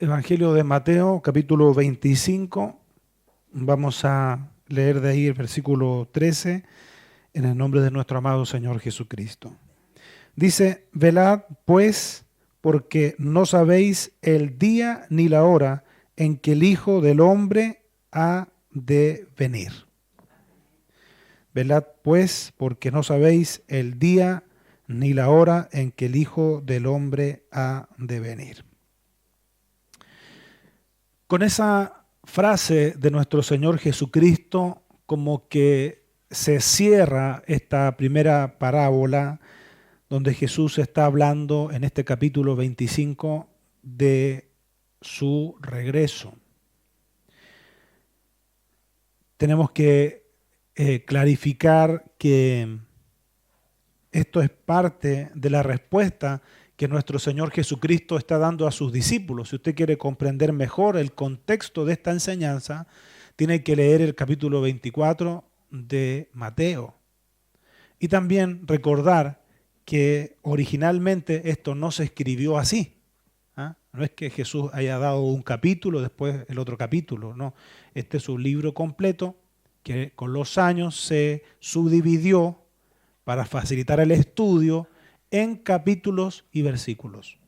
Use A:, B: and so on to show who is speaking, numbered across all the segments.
A: Evangelio de Mateo, capítulo 25. Vamos a leer de ahí el versículo 13, en el nombre de nuestro amado Señor Jesucristo. Dice: velad pues, porque no sabéis el día ni la hora en que el Hijo del Hombre ha de venir. Velad pues, porque no sabéis el día ni la hora en que el Hijo del Hombre ha de venir. Con esa frase de nuestro Señor Jesucristo, como que se cierra esta primera parábola donde Jesús está hablando en este capítulo 25 de su regreso. Tenemos que clarificar que esto es parte de la respuesta que nuestro Señor Jesucristo está dando a sus discípulos. Si usted quiere comprender mejor el contexto de esta enseñanza, tiene que leer el capítulo 24 de Mateo. Y también recordar que originalmente esto no se escribió así. No es que Jesús haya dado un capítulo, después el otro capítulo, no. Este es un libro completo que con los años se subdividió para facilitar el estudio en capítulos y versículos.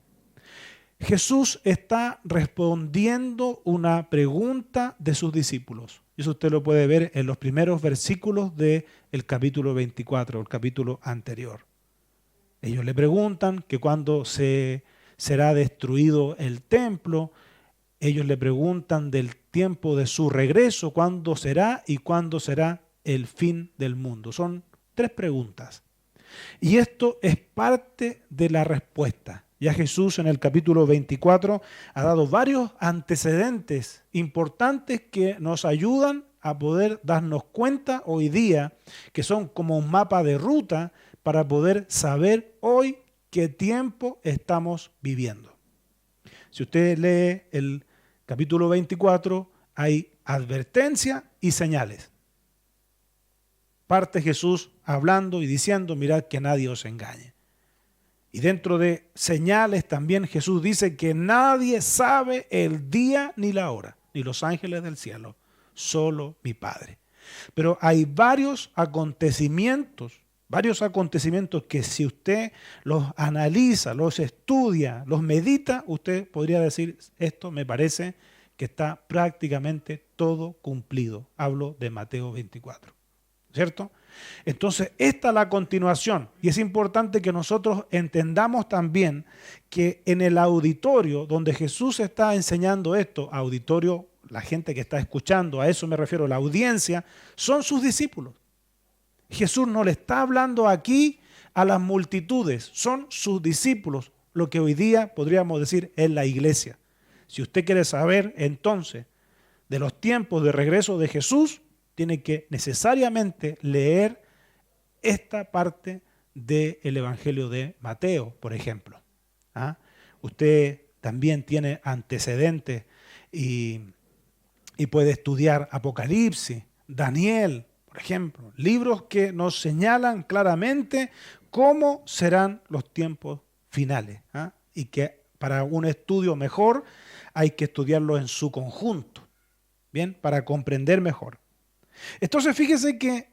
A: Jesús está respondiendo una pregunta de sus discípulos. Eso usted lo puede ver en los primeros versículos del capítulo 24, el capítulo anterior. Ellos le preguntan que cuándo será destruido el templo. Ellos le preguntan del tiempo de su regreso, cuándo será y cuándo será el fin del mundo. Son 3 preguntas. Y esto es parte de la respuesta. Ya Jesús en el capítulo 24 ha dado varios antecedentes importantes que nos ayudan a poder darnos cuenta hoy día, que son como un mapa de ruta para poder saber hoy qué tiempo estamos viviendo. Si usted lee el capítulo 24, hay advertencia y señales. Parte Jesús hablando y diciendo: mirad que nadie os engañe. Y dentro de señales también Jesús dice que nadie sabe el día ni la hora, ni los ángeles del cielo, solo mi Padre. Pero hay varios acontecimientos que si usted los analiza, los estudia, los medita, usted podría decir: esto me parece que está prácticamente todo cumplido. Hablo de Mateo 24. ¿Cierto? Entonces, esta es la continuación, y es importante que nosotros entendamos también que en el auditorio donde Jesús está enseñando esto, auditorio, la gente que está escuchando, a eso me refiero, la audiencia, son sus discípulos. Jesús no le está hablando aquí a las multitudes, son sus discípulos, lo que hoy día podríamos decir es la iglesia. Si usted quiere saber entonces de los tiempos de regreso de Jesús, tiene que necesariamente leer esta parte del Evangelio de Mateo, por ejemplo. Usted también tiene antecedentes y puede estudiar Apocalipsis, Daniel, por ejemplo, libros que nos señalan claramente cómo serán los tiempos finales, y que para un estudio mejor hay que estudiarlo en su conjunto, bien, para comprender mejor. Entonces fíjese que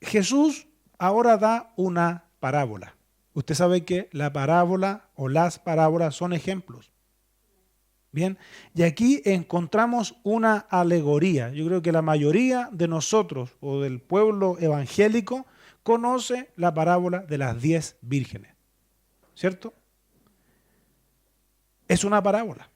A: Jesús ahora da una parábola. Usted sabe que la parábola o las parábolas son ejemplos. Bien, y aquí encontramos una alegoría. Yo creo que la mayoría de nosotros o del pueblo evangélico conoce la parábola de las 10 vírgenes, ¿cierto? Es una parábola.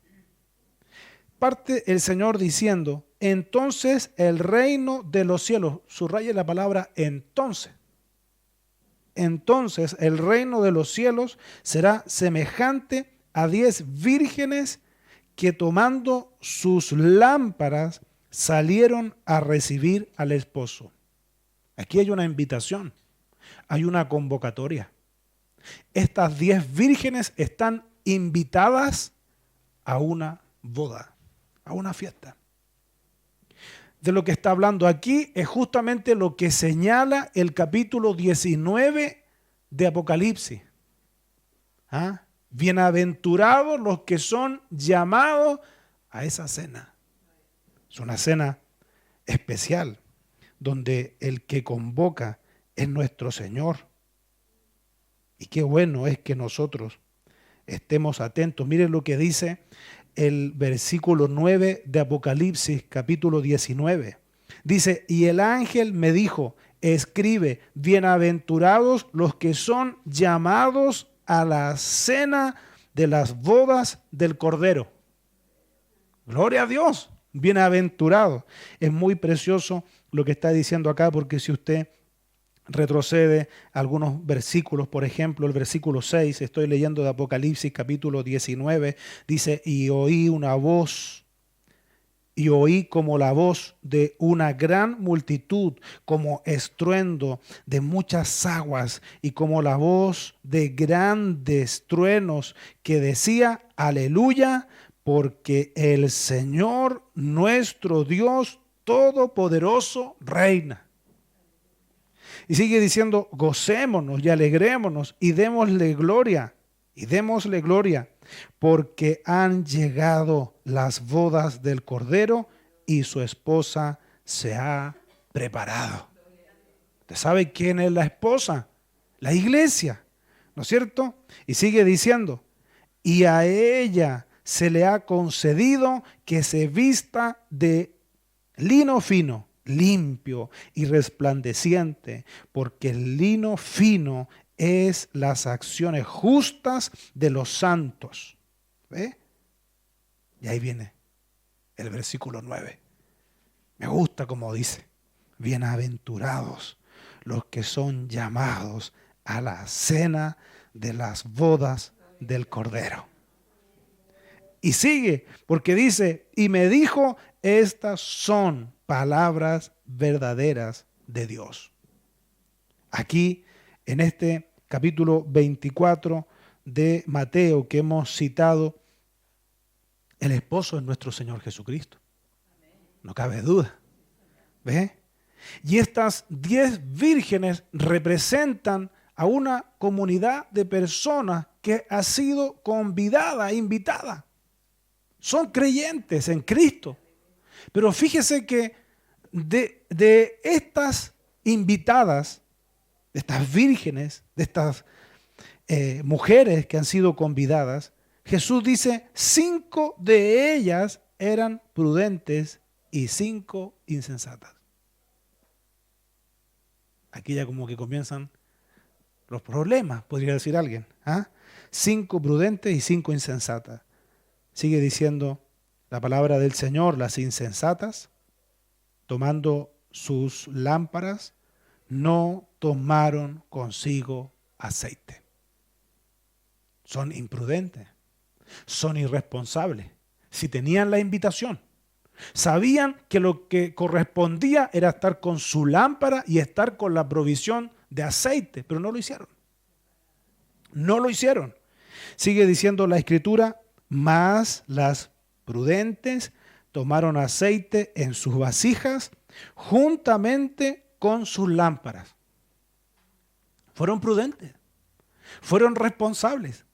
A: Parte el Señor diciendo: entonces el reino de los cielos, subraye la palabra entonces. Entonces el reino de los cielos será semejante a 10 vírgenes que tomando sus lámparas salieron a recibir al esposo. Aquí hay una invitación, hay una convocatoria. Estas 10 vírgenes están invitadas a una boda, a una fiesta. De lo que está hablando aquí es justamente lo que señala el capítulo 19 de Apocalipsis. Bienaventurados los que son llamados a esa cena. Es una cena especial, donde el que convoca es nuestro Señor. Y qué bueno es que nosotros estemos atentos. Miren lo que dice el versículo 9 de Apocalipsis, capítulo 19. Dice, y el ángel me dijo, escribe, bienaventurados los que son llamados a la cena de las bodas del Cordero. Gloria a Dios, bienaventurado. Es muy precioso lo que está diciendo acá, porque si usted retrocede algunos versículos, por ejemplo, el versículo 6, estoy leyendo de Apocalipsis capítulo 19, dice, y oí una voz, y oí como la voz de una gran multitud, como estruendo de muchas aguas, y como la voz de grandes truenos, que decía, aleluya, porque el Señor nuestro Dios Todopoderoso reina. Y sigue diciendo, gocémonos y alegrémonos y démosle gloria, porque han llegado las bodas del Cordero y su esposa se ha preparado. ¿Usted sabe quién es la esposa? La iglesia, ¿no es cierto? Y sigue diciendo, y a ella se le ha concedido que se vista de lino fino, limpio y resplandeciente, porque el lino fino es las acciones justas de los santos. ¿Ve? Y ahí viene el versículo 9. Me gusta como dice, bienaventurados los que son llamados a la cena de las bodas del Cordero. Y sigue, porque dice, y me dijo, estas son palabras verdaderas de Dios. Aquí, en este capítulo 24 de Mateo que hemos citado, el esposo es nuestro Señor Jesucristo. No cabe duda. ¿Ve? Y estas 10 vírgenes representan a una comunidad de personas que ha sido convidada, invitada. Son creyentes en Cristo. Pero fíjese que de estas invitadas, de estas vírgenes, de estas mujeres que han sido convidadas, Jesús dice, 5 de ellas eran prudentes y 5 insensatas. Aquí ya como que comienzan los problemas, podría decir alguien. 5 prudentes y 5 insensatas. Sigue diciendo la palabra del Señor, las insensatas, tomando sus lámparas, no tomaron consigo aceite. Son imprudentes, son irresponsables. Si tenían la invitación, sabían que lo que correspondía era estar con su lámpara y estar con la provisión de aceite, pero no lo hicieron. No lo hicieron. Sigue diciendo la Escritura, mas las prudentes tomaron aceite en sus vasijas juntamente con sus lámparas. Fueron prudentes, fueron responsables.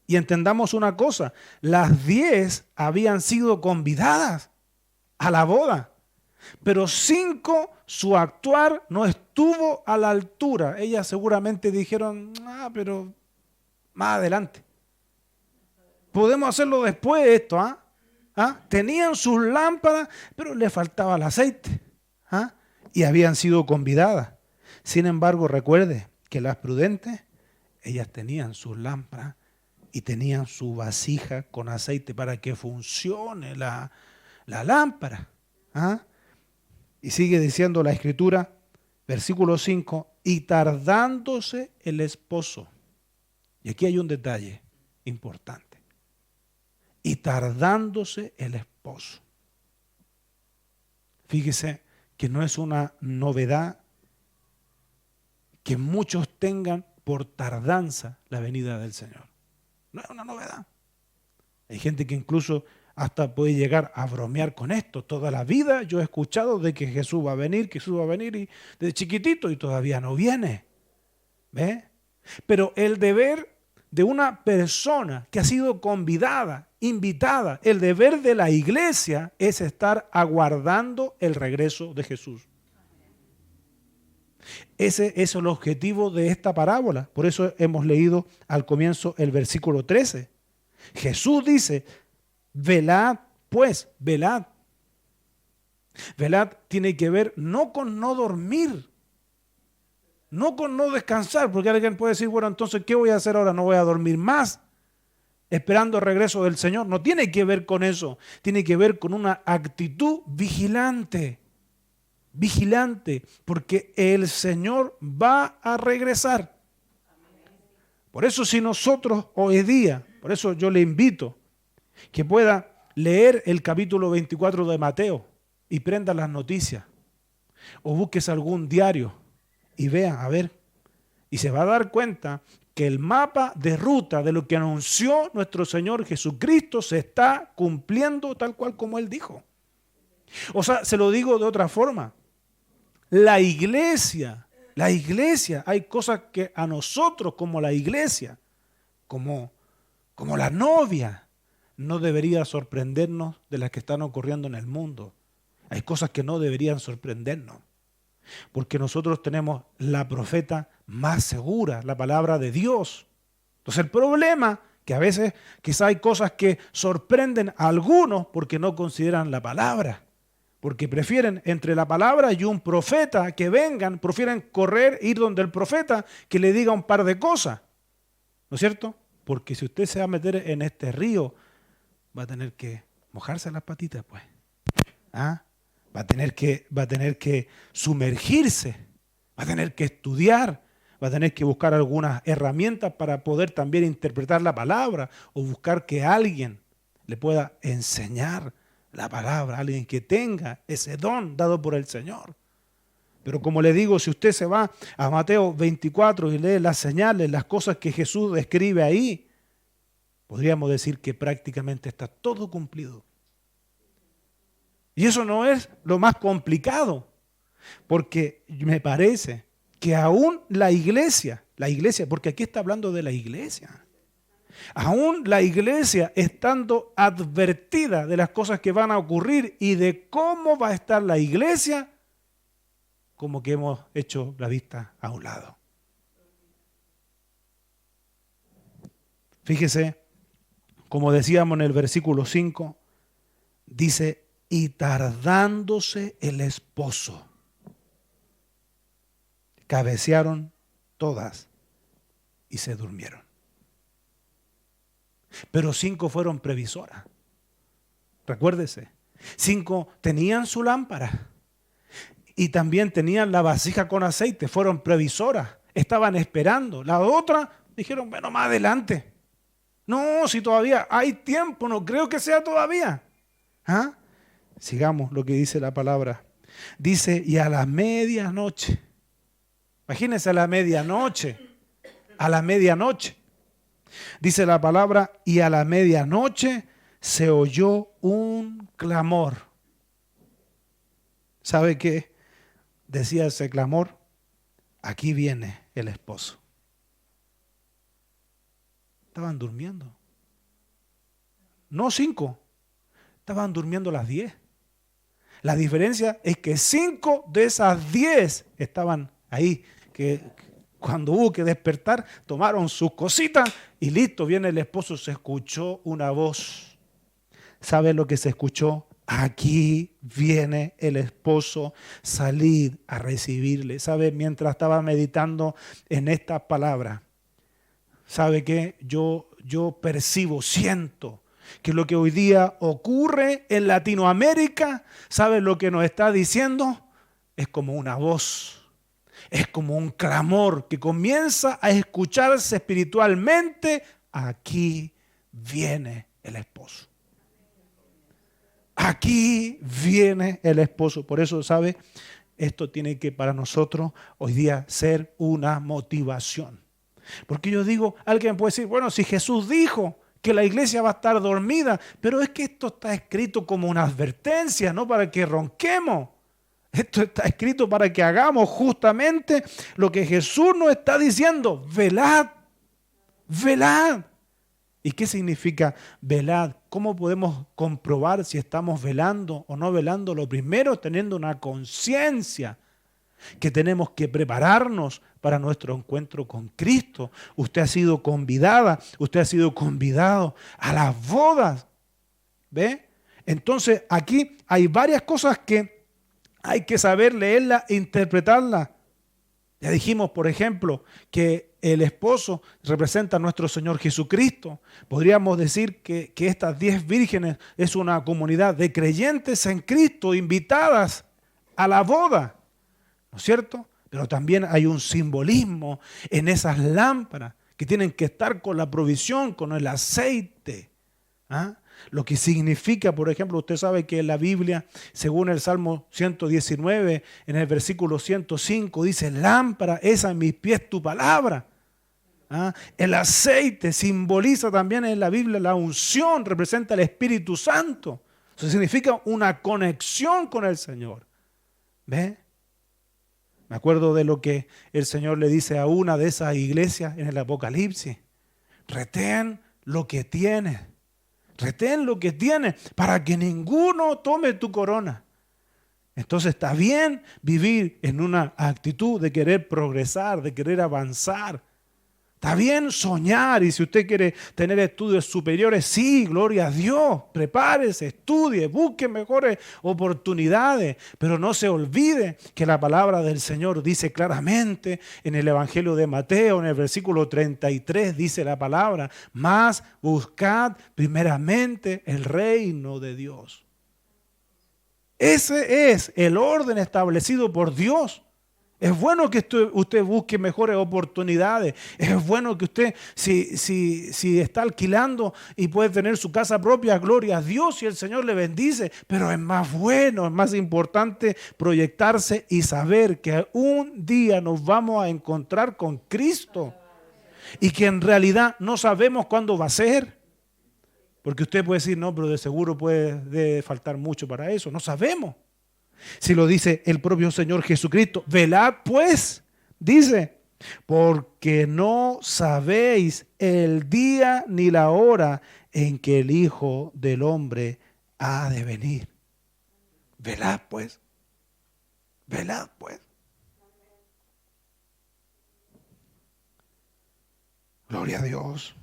A: Y entendamos una cosa, las 10 habían sido convidadas a la boda, pero 5 su actuar no estuvo a la altura. Ellas seguramente dijeron, pero más adelante. Podemos hacerlo después de esto. Tenían sus lámparas, pero les faltaba el aceite. Y habían sido convidadas. Sin embargo, recuerde que las prudentes, ellas tenían sus lámparas y tenían su vasija con aceite para que funcione la lámpara. Y sigue diciendo la Escritura, versículo 5, y tardándose el esposo. Y aquí hay un detalle importante. Y tardándose el esposo. Fíjese que no es una novedad que muchos tengan por tardanza la venida del Señor. No es una novedad. Hay gente que incluso hasta puede llegar a bromear con esto. Toda la vida yo he escuchado de que Jesús va a venir y desde chiquitito y todavía no viene. ¿Ve? Pero el deber de una persona que ha sido convidada, invitada. El deber de la iglesia es estar aguardando el regreso de Jesús. Ese es el objetivo de esta parábola. Por eso hemos leído al comienzo el versículo 13. Jesús dice, velad pues, velad. Velad tiene que ver no con no dormir, no con no descansar, porque alguien puede decir, bueno, entonces, ¿qué voy a hacer ahora? No voy a dormir más, esperando el regreso del Señor. No tiene que ver con eso, tiene que ver con una actitud vigilante. Vigilante, porque el Señor va a regresar. Por eso si nosotros hoy día, por eso yo le invito que pueda leer el capítulo 24 de Mateo y prenda las noticias, o busques algún diario y vea, a ver, y se va a dar cuenta que el mapa de ruta de lo que anunció nuestro Señor Jesucristo se está cumpliendo tal cual como Él dijo. O sea, se lo digo de otra forma. La iglesia, hay cosas que a nosotros como la iglesia, como la novia, no debería sorprendernos de las que están ocurriendo en el mundo. Hay cosas que no deberían sorprendernos, porque nosotros tenemos la profeta más segura, la palabra de Dios. Entonces el problema que a veces quizá hay cosas que sorprenden a algunos porque no consideran la palabra. Porque prefieren entre la palabra y un profeta que vengan, prefieren correr, ir donde el profeta que le diga un par de cosas. ¿No es cierto? Porque si usted se va a meter en este río, va a tener que mojarse las patitas, pues. ¿Ah? Va a tener que sumergirse, va a tener que estudiar, va a tener que buscar algunas herramientas para poder también interpretar la palabra o buscar que alguien le pueda enseñar la palabra, alguien que tenga ese don dado por el Señor. Pero como le digo, si usted se va a Mateo 24 y lee las señales, las cosas que Jesús describe ahí, podríamos decir que prácticamente está todo cumplido. Y eso no es lo más complicado, porque me parece que aún la iglesia, porque aquí está hablando de la iglesia, aún la iglesia estando advertida de las cosas que van a ocurrir y de cómo va a estar la iglesia, como que hemos hecho la vista a un lado. Fíjese, como decíamos en el versículo 5, dice, y tardándose el esposo, cabecearon todas y se durmieron. Pero 5 fueron previsoras. Recuérdese, 5 tenían su lámpara y también tenían la vasija con aceite, fueron previsoras, estaban esperando. La otra dijeron, bueno, más adelante. No, si todavía hay tiempo, no creo que sea todavía. ¿Ah? Sigamos lo que dice la palabra. Dice, y a la medianoche, imagínense a la medianoche, dice la palabra, y a la medianoche se oyó un clamor. ¿Sabe qué decía ese clamor? Aquí viene el esposo. Estaban durmiendo. No 5, estaban durmiendo las 10. La diferencia es que 5 de esas 10 estaban ahí, que cuando hubo que despertar, tomaron sus cositas y listo, viene el esposo. Se escuchó una voz. ¿Sabe lo que se escuchó? Aquí viene el esposo, salid a recibirle. ¿Sabe? Mientras estaba meditando en estas palabras, ¿sabe qué? Yo percibo, siento que lo que hoy día ocurre en Latinoamérica, ¿sabe lo que nos está diciendo? Es como una voz, es como un clamor que comienza a escucharse espiritualmente. Aquí viene el esposo. Aquí viene el esposo. Por eso, ¿sabe? Esto tiene que para nosotros hoy día ser una motivación. Porque yo digo, alguien puede decir, bueno, si Jesús dijo que la iglesia va a estar dormida, pero es que esto está escrito como una advertencia, no para que ronquemos. Esto está escrito para que hagamos justamente lo que Jesús nos está diciendo. Velad, velad. ¿Y qué significa velad? ¿Cómo podemos comprobar si estamos velando o no velando? Lo primero, teniendo una conciencia que tenemos que prepararnos para nuestro encuentro con Cristo. Usted ha sido convidada, usted ha sido convidado a las bodas. ¿Ve? Entonces aquí hay varias cosas que hay que saber leerlas e interpretarlas. Ya dijimos, por ejemplo, que el esposo representa a nuestro Señor Jesucristo. Podríamos decir que estas 10 vírgenes es una comunidad de creyentes en Cristo invitadas a la boda, ¿no es cierto? Pero también hay un simbolismo en esas lámparas que tienen que estar con la provisión, con el aceite. ¿Ah? Lo que significa, por ejemplo, usted sabe que en la Biblia, según el Salmo 119, en el versículo 105, dice, lámpara es a mis pies tu palabra. ¿Ah? El aceite simboliza también en la Biblia la unción, representa el Espíritu Santo. Eso significa una conexión con el Señor. ¿Ve? Me acuerdo de lo que el Señor le dice a una de esas iglesias en el Apocalipsis. Retén lo que tienes. Retén lo que tienes para que ninguno tome tu corona. Entonces está bien vivir en una actitud de querer progresar, de querer avanzar. Está bien soñar, y si usted quiere tener estudios superiores, sí, gloria a Dios. Prepárese, estudie, busque mejores oportunidades, pero no se olvide que la palabra del Señor dice claramente en el Evangelio de Mateo, en el versículo 33, dice la palabra, mas buscad primeramente el reino de Dios. Ese es el orden establecido por Dios. Es bueno que usted busque mejores oportunidades. Es bueno que usted, si está alquilando y puede tener su casa propia, gloria a Dios y el Señor le bendice. Pero es más bueno, es más importante proyectarse y saber que un día nos vamos a encontrar con Cristo. Y que en realidad no sabemos cuándo va a ser. Porque usted puede decir, no, pero de seguro debe faltar mucho para eso. No sabemos. Si lo dice el propio Señor Jesucristo, velad pues, dice, porque no sabéis el día ni la hora en que el Hijo del Hombre ha de venir. Velad pues, velad pues. Gloria a Dios.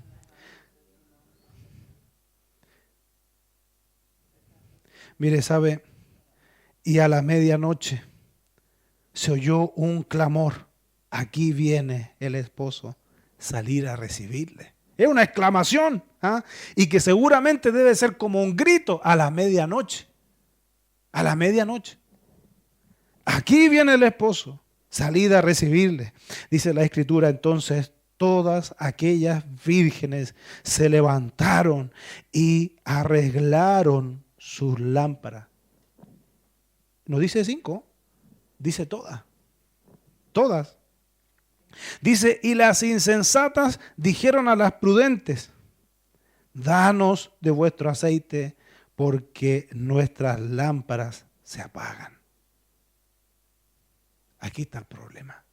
A: Mire, ¿sabe? Y a la medianoche se oyó un clamor. Aquí viene el esposo, salir a recibirle. Es una exclamación, ¿ah? Y que seguramente debe ser como un grito a la medianoche. A la medianoche. Aquí viene el esposo, salid a recibirle. Dice la Escritura, entonces todas aquellas vírgenes se levantaron y arreglaron sus lámparas. No dice 5, dice todas. Todas. Dice, y las insensatas dijeron a las prudentes, danos de vuestro aceite porque nuestras lámparas se apagan. Aquí está el problema.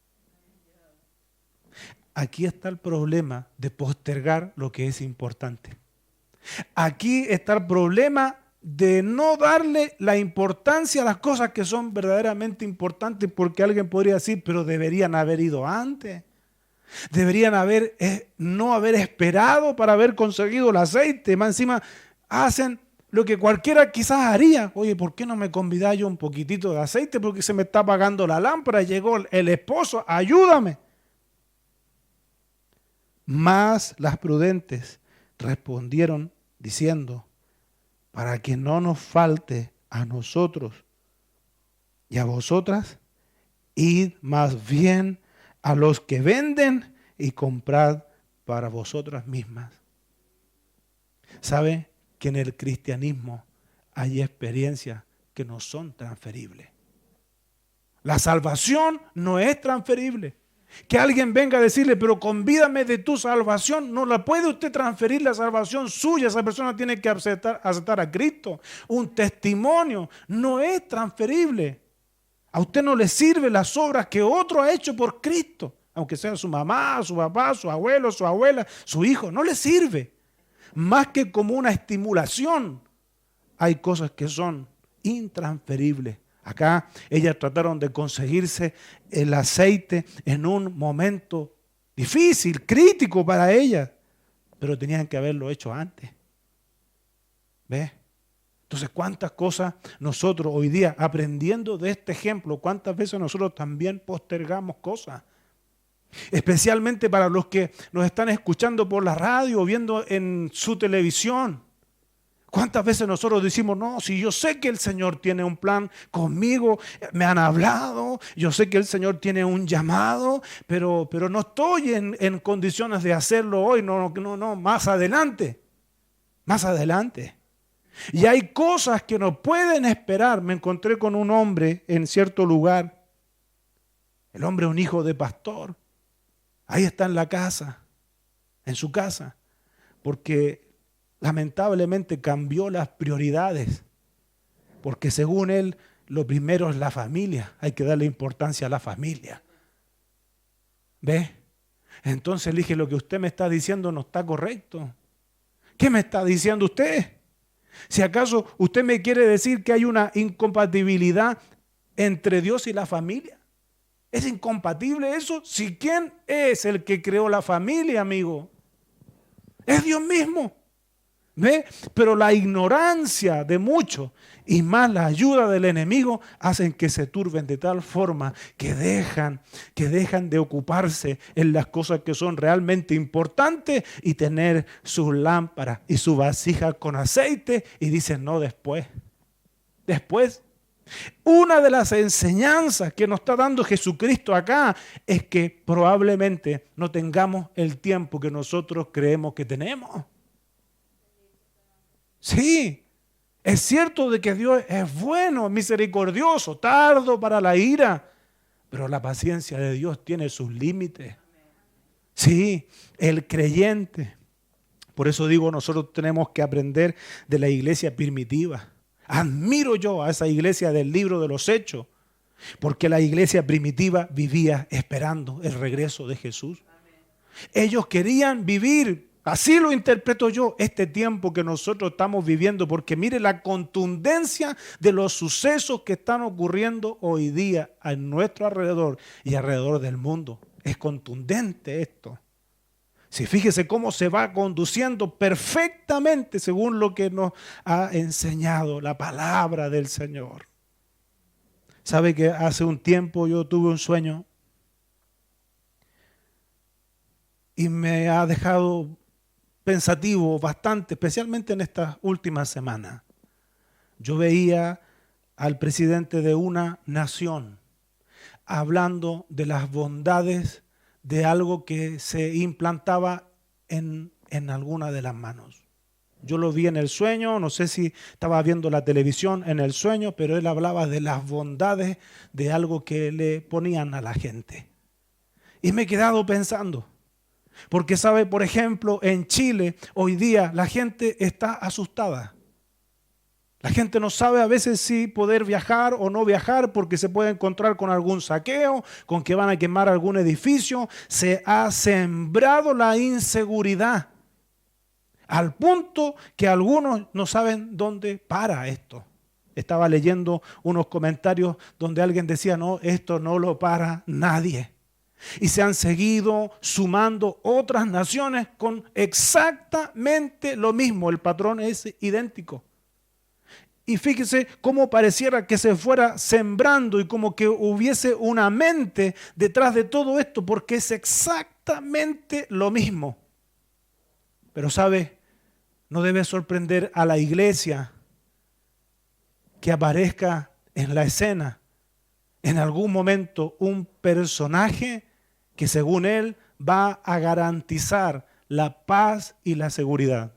A: Aquí está el problema de postergar lo que es importante. Aquí está el problema de no darle la importancia a las cosas que son verdaderamente importantes, porque alguien podría decir, pero deberían haber ido antes. Deberían no haber esperado para haber conseguido el aceite. Más encima hacen lo que cualquiera quizás haría. Oye, ¿por qué no me convidáis yo un poquitito de aceite? Porque se me está apagando la lámpara. Llegó el esposo, ayúdame. Mas las prudentes respondieron diciendo, para que no nos falte a nosotros y a vosotras, id más bien a los que venden y comprad para vosotras mismas. ¿Sabe que en el cristianismo hay experiencias que no son transferibles? La salvación no es transferible. Que alguien venga a decirle, pero convídame de tu salvación, no la puede usted transferir la salvación suya. Esa persona tiene que aceptar a Cristo. Un testimonio no es transferible. A usted no le sirven las obras que otro ha hecho por Cristo. aunque sea su mamá, su papá, su abuelo, su abuela, su hijo, no le sirve. Más que como una estimulación, hay cosas que son intransferibles. Acá ellas trataron de conseguirse el aceite en un momento difícil, crítico para ellas, pero tenían que haberlo hecho antes. ¿Ves? Entonces, ¿cuántas cosas nosotros hoy día, aprendiendo de este ejemplo, cuántas veces nosotros también postergamos cosas? Especialmente para los que nos están escuchando por la radio o viendo en su televisión. ¿Cuántas veces nosotros decimos, no, si yo sé que el Señor tiene un plan conmigo, me han hablado, yo sé que el Señor tiene un llamado, pero no estoy en condiciones de hacerlo hoy, no, más adelante, más adelante. Y hay cosas que no pueden esperar. Me encontré con un hombre en cierto lugar, el hombre un hijo de pastor, ahí está en la casa, en su casa, porque lamentablemente cambió las prioridades, porque según él, lo primero es la familia, hay que darle importancia a la familia. ¿Ve? Entonces le dije, lo que usted me está diciendo no está correcto. ¿Qué me está diciendo usted? Si acaso usted me quiere decir que hay una incompatibilidad entre Dios y la familia. ¿Es incompatible eso? Si ¿quién es el que creó la familia, amigo? Es Dios mismo. ¿Ve? Pero la ignorancia de muchos y más la ayuda del enemigo hacen que se turben de tal forma que dejan de ocuparse en las cosas que son realmente importantes y tener sus lámparas y su vasija con aceite y dicen no después. Después. Una de las enseñanzas que nos está dando Jesucristo acá es que probablemente no tengamos el tiempo que nosotros creemos que tenemos. Sí, es cierto de que Dios es bueno, misericordioso, tardo para la ira, pero la paciencia de Dios tiene sus límites. Sí, el creyente. Por eso digo, nosotros tenemos que aprender de la iglesia primitiva. Admiro yo a esa iglesia del libro de los Hechos, porque la iglesia primitiva vivía esperando el regreso de Jesús. Ellos querían vivir. Así lo interpreto yo, este tiempo que nosotros estamos viviendo, porque mire la contundencia de los sucesos que están ocurriendo hoy día a nuestro alrededor y alrededor del mundo. Es contundente esto. Si fíjese cómo se va conduciendo perfectamente según lo que nos ha enseñado la palabra del Señor. ¿Sabe que hace un tiempo yo tuve un sueño y me ha dejado pensativo bastante, especialmente en estas últimas semanas? Yo veía al presidente de una nación hablando de las bondades de algo que se implantaba en alguna de las manos. Yo lo vi en el sueño, no sé si estaba viendo la televisión en el sueño, pero él hablaba de las bondades de algo que le ponían a la gente. Y me he quedado pensando. Porque sabe, por ejemplo, en Chile hoy día la gente está asustada. La gente no sabe a veces si poder viajar o no viajar porque se puede encontrar con algún saqueo, con que van a quemar algún edificio. Se ha sembrado la inseguridad al punto que algunos no saben dónde para esto. Estaba leyendo unos comentarios donde alguien decía, no, esto no lo para nadie. Y se han seguido sumando otras naciones con exactamente lo mismo. El patrón es idéntico. Y fíjese cómo pareciera que se fuera sembrando y como que hubiese una mente detrás de todo esto, porque es exactamente lo mismo. Pero sabe, no debe sorprender a la iglesia que aparezca en la escena en algún momento un personaje que según él va a garantizar la paz y la seguridad.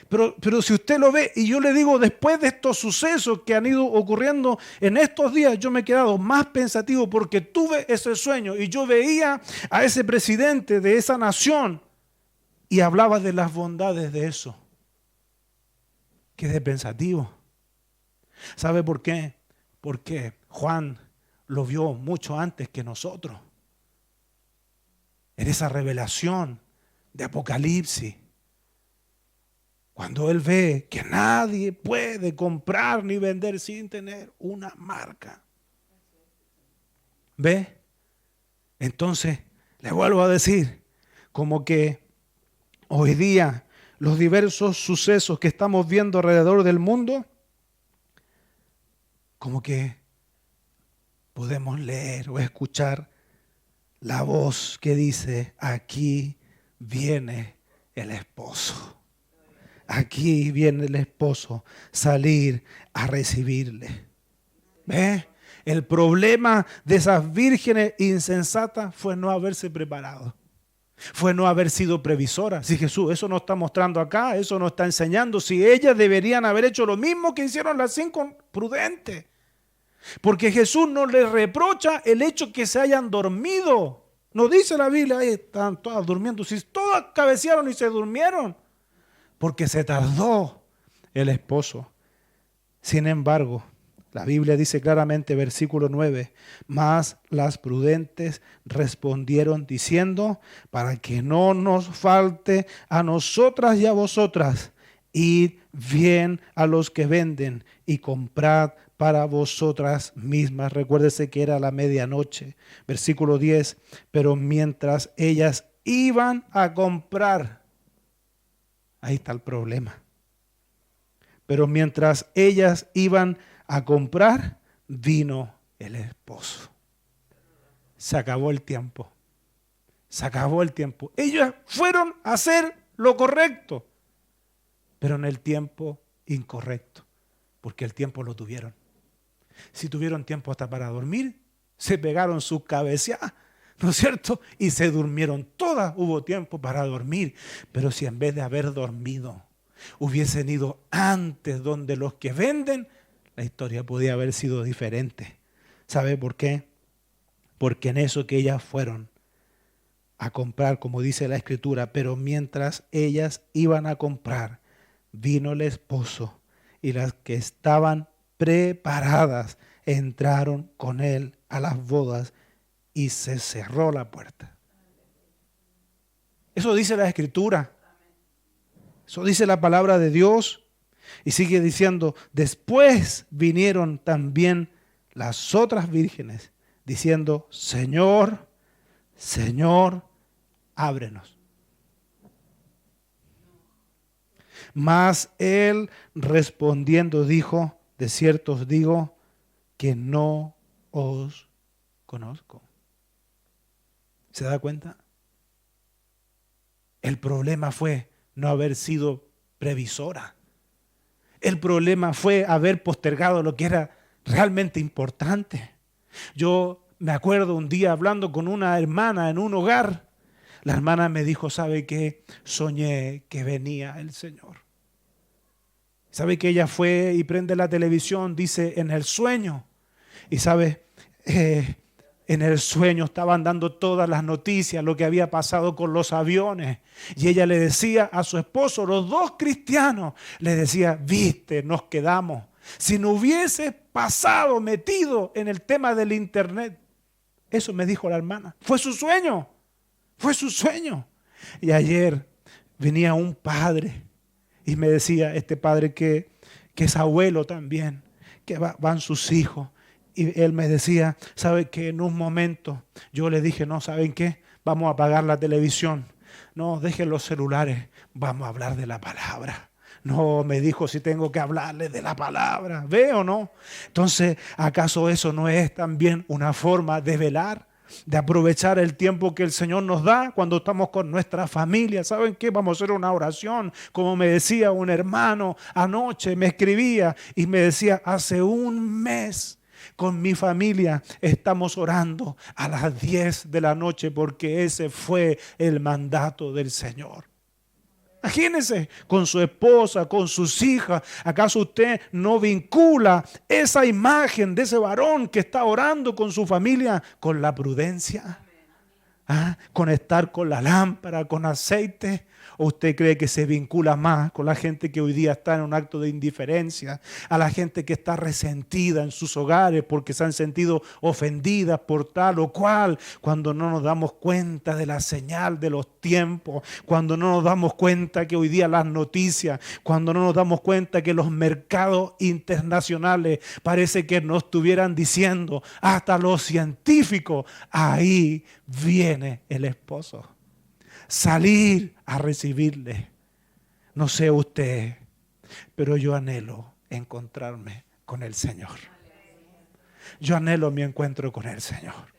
A: Pero si usted lo ve, y yo le digo, después de estos sucesos que han ido ocurriendo en estos días, yo me he quedado más pensativo porque tuve ese sueño y yo veía a ese presidente de esa nación y hablaba de las bondades de eso. Quedé pensativo. ¿Sabe por qué? Porque Juan lo vio mucho antes que nosotros. En esa revelación de Apocalipsis, cuando él ve que nadie puede comprar ni vender sin tener una marca. ¿Ve? Entonces, le vuelvo a decir, como que hoy día los diversos sucesos que estamos viendo alrededor del mundo, como que podemos leer o escuchar la voz que dice, aquí viene el esposo. Aquí viene el esposo, salir a recibirle. ¿Ve? El problema de esas vírgenes insensatas fue no haberse preparado. Fue no haber sido previsora. Si Jesús eso no está mostrando acá, eso no está enseñando, si ellas deberían haber hecho lo mismo que hicieron las 5 prudentes. Porque Jesús no les reprocha el hecho que se hayan dormido. No dice la Biblia, ahí están todas durmiendo. Si todas cabecearon y se durmieron. Porque se tardó el esposo. Sin embargo, la Biblia dice claramente, versículo 9, mas las prudentes respondieron diciendo, para que no nos falte a nosotras y a vosotras, id bien a los que venden y comprad para vosotras mismas. Recuérdese que era la medianoche. Versículo 10, pero mientras ellas iban a comprar, ahí está el problema. Pero mientras ellas iban a comprar, vino el esposo. Se acabó el tiempo. Se acabó el tiempo. Ellas fueron a hacer lo correcto, pero en el tiempo incorrecto, porque el tiempo lo tuvieron. Si tuvieron tiempo hasta para dormir, se pegaron sus cabeceadas, ¿no es cierto? Y se durmieron todas, hubo tiempo para dormir. Pero si en vez de haber dormido, hubiesen ido antes donde los que venden, la historia podía haber sido diferente. ¿Sabe por qué? Porque en eso que ellas fueron a comprar, como dice la Escritura, pero mientras ellas iban a comprar, vino el esposo y las que estaban preparadas entraron con él a las bodas y se cerró la puerta. Eso dice la Escritura. Eso dice la palabra de Dios. Y sigue diciendo, después vinieron también las otras vírgenes, diciendo, Señor, Señor, ábrenos. Mas él respondiendo dijo, de cierto os digo que no os conozco. ¿Se da cuenta? El problema fue no haber sido previsora. El problema fue haber postergado lo que era realmente importante. Yo me acuerdo un día hablando con una hermana en un hogar. La hermana me dijo, ¿sabe qué? Soñé que venía el Señor. ¿Sabe que ella fue y prende la televisión? Dice, en el sueño. Y sabe, en el sueño estaban dando todas las noticias, lo que había pasado con los aviones. Y ella le decía a su esposo, los dos cristianos, le decía, viste, nos quedamos. Si no hubiese pasado metido en el tema del internet. Eso me dijo la hermana. Fue su sueño. Fue su sueño. Y ayer venía un padre y me decía, este padre que es abuelo también, que van sus hijos. Y él me decía, ¿sabe qué? En un momento yo le dije, no, ¿saben qué? Vamos a apagar la televisión. No, dejen los celulares. Vamos a hablar de la palabra. No, me dijo, si tengo que hablarle de la palabra. ¿Ve o no? Entonces, ¿acaso eso no es también una forma de velar? De aprovechar el tiempo que el Señor nos da cuando estamos con nuestra familia. ¿Saben qué? Vamos a hacer una oración. Como me decía un hermano anoche, me escribía y me decía, hace un mes con mi familia estamos orando a las 10 de la noche porque ese fue el mandato del Señor. Imagínense, con su esposa, con sus hijas. ¿Acaso usted no vincula esa imagen de ese varón que está orando con su familia con la prudencia? ¿Ah? Con estar con la lámpara, con aceite. ¿O usted cree que se vincula más con la gente que hoy día está en un acto de indiferencia? A la gente que está resentida en sus hogares porque se han sentido ofendidas por tal o cual, cuando no nos damos cuenta de la señal de los tiempos, cuando no nos damos cuenta que hoy día las noticias, cuando no nos damos cuenta que los mercados internacionales parece que nos estuvieran diciendo, hasta los científicos, ahí viene el esposo. Salir a recibirle. No sé usted, pero yo anhelo encontrarme con el Señor. Yo anhelo mi encuentro con el Señor.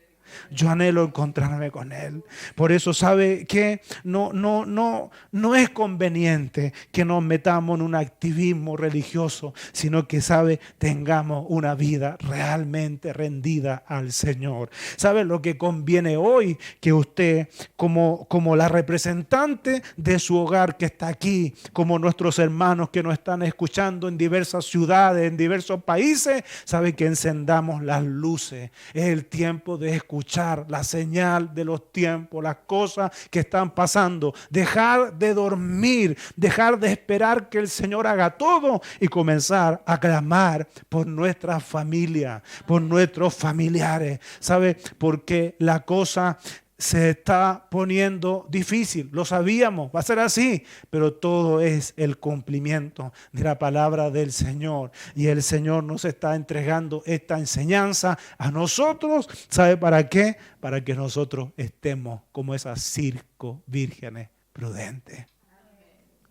A: Yo anhelo encontrarme con Él. Por eso, ¿sabe qué? No es conveniente que nos metamos en un activismo religioso, sino que, ¿sabe? Tengamos una vida realmente rendida al Señor. ¿Sabe lo que conviene hoy? Que usted, como la representante de su hogar que está aquí, como nuestros hermanos que nos están escuchando en diversas ciudades, en diversos países, ¿sabe? Que encendamos las luces. Es el tiempo de escuchar la señal de los tiempos, las cosas que están pasando, dejar de dormir, dejar de esperar que el Señor haga todo y comenzar a clamar por nuestra familia, por nuestros familiares. ¿Sabe? Porque la cosa se está poniendo difícil, lo sabíamos, va a ser así, pero todo es el cumplimiento de la palabra del Señor. Y el Señor nos está entregando esta enseñanza a nosotros. ¿Sabe para qué? Para que nosotros estemos como esas 5 vírgenes prudentes,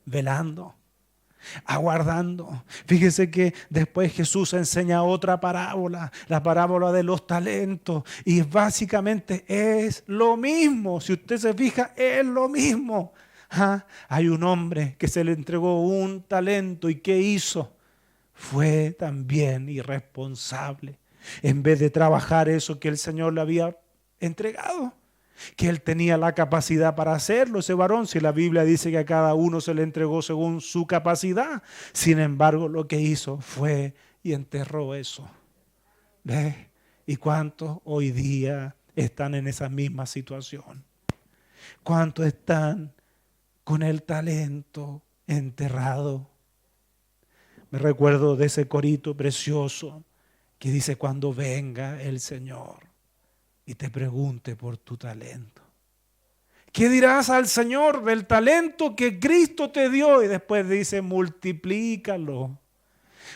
A: velando, aguardando. Fíjese que después Jesús enseña otra parábola, la parábola de los talentos, y básicamente es lo mismo. Si usted se fija, es lo mismo. Hay un hombre que se le entregó un talento, y ¿qué hizo? Fue también irresponsable. En vez de trabajar eso que el Señor le había entregado, que él tenía la capacidad para hacerlo, ese varón, si la Biblia dice que a cada uno se le entregó según su capacidad. Sin embargo, lo que hizo fue y enterró eso. ¿Ves? ¿Y cuántos hoy día están en esa misma situación? ¿Cuántos están con el talento enterrado? Me recuerdo de ese corito precioso que dice: cuando venga el Señor y te pregunte por tu talento, ¿qué dirás al Señor del talento que Cristo te dio? Y después dice: multiplícalo,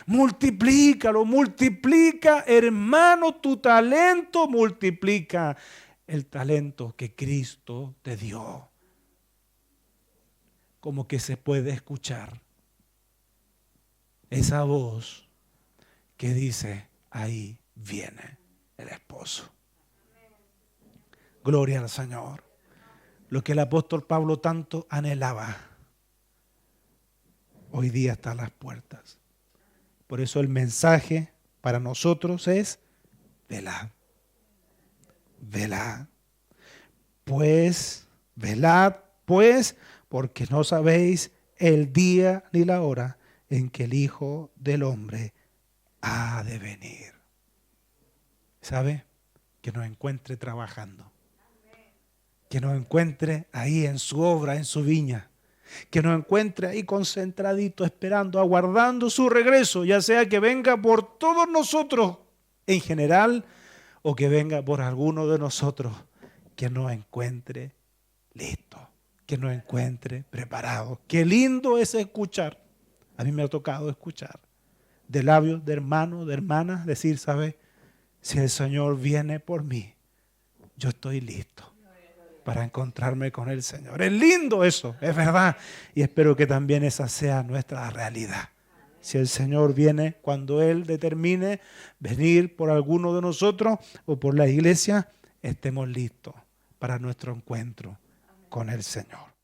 A: multiplícalo, multiplica, hermano, tu talento, multiplica el talento que Cristo te dio. Como que se puede escuchar esa voz que dice: ahí viene el esposo. Gloria al Señor. Lo que el apóstol Pablo tanto anhelaba, hoy día está a las puertas. Por eso el mensaje para nosotros es: velad, velad. Velad pues, porque no sabéis el día ni la hora en que el Hijo del Hombre ha de venir. ¿Sabe? Que nos encuentre trabajando. Que nos encuentre ahí en su obra, en su viña. Que nos encuentre ahí concentradito, esperando, aguardando su regreso, ya sea que venga por todos nosotros en general o que venga por alguno de nosotros, que nos encuentre listo, que nos encuentre preparado. Qué lindo es escuchar. A mí me ha tocado escuchar de labios de hermanos, de hermanas, decir: ¿sabe? Si el Señor viene por mí, yo estoy listo para encontrarme con el Señor. Es lindo eso, es verdad. Y espero que también esa sea nuestra realidad. Si el Señor viene, cuando Él determine venir por alguno de nosotros o por la iglesia, estemos listos para nuestro encuentro con el Señor.